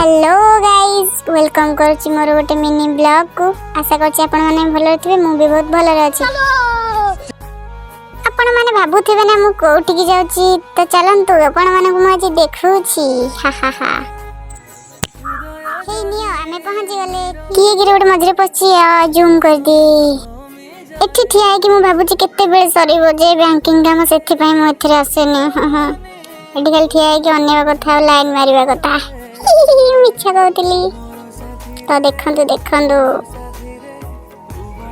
Hello guys welcome करुच्ची मोर गोटे mini blog को। आशा करछि आपण माने भलो थिबे, मु भी बहुत भलो अछि। आपण माने भाबुथिबे ना मु कोठी की जाउची, तो चलंतु आपण माने को आज देखुची। हा हा हा हे नियो आमे पहुंच गले। किए गिरे गोटे मझरे पछी जूम कर दे। एठी ठिया है कि मु भाबुची केते बेले सरीबो जे बैंकिंग काम सेथि पई मु एथरे आसेनी। हा हा एठी खाली ठिया है कि अन्य कथा लाइन मारिबा कथा। मिछा कहतली तो देखंतु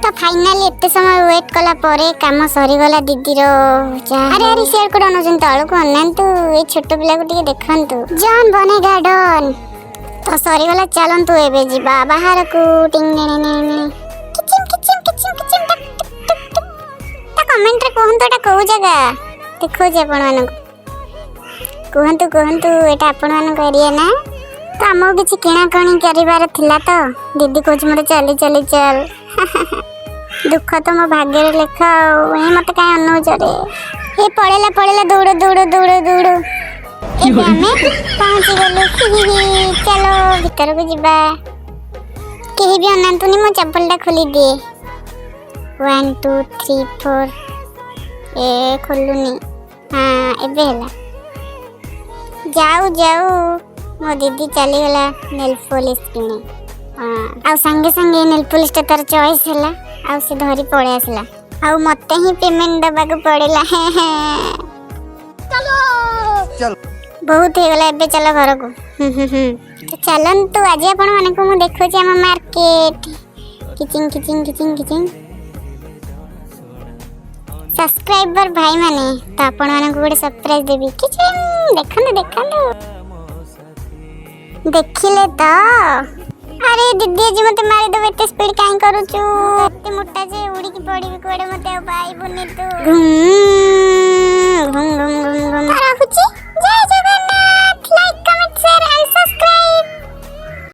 तो फाइनली एते समय वेट कला परे काम सरी गला दीदी रो। अरे अरे शेयर कोड अनुजन तळो को अनंतु ए छोटो पिला को टिके देखंतु जॉन बने गार्डन तो सरी गला। चलंतु एबे जिबा बाहर को टिंग ने किचिम ता कमेंट रे कहंतु एटा को जगह देखो जे आपण मानको कहंतु एटा आपण मानको एरिया ना। तो आम किसी किणाकणी कर दीदी कह मत चली चली चल। दुख तो मो भाग्य लेखा मत कहीं अनौच रे। ये पड़ेला दौड़ दौड़ दौड़ दौड़ पहुंची गलु। चलो भीतर को जीवा। कहीं भी अनातुनी मो चप्पल टा खोली दिए। 1 2 3 4 ए खोलुनी। हाँ एबे हला जाऊ मो दीदी चली गला नेल पॉलिश किने। हां आ संगे संगे नेल पॉलिश तार चॉइस हला आ से धरी पळे आसला आ मते ही पेमेंट दबा को पड़ेला। चलो बहुत हे गला एबे चलो घर को। तो चलन तो आज आपण माने को मु देखो जे हम मार्केट किचिंग सब्सक्राइबर भाई माने तो आपण माने को गोटे सरप्राइज देबी। किचिंग देखंदो देखिले तो। अरे दीदी जी मते मारी दो एते स्पीड काई करू छु। एते मोटा जे उड़ी की पड़ी कोडे मते पाई बुनी तू।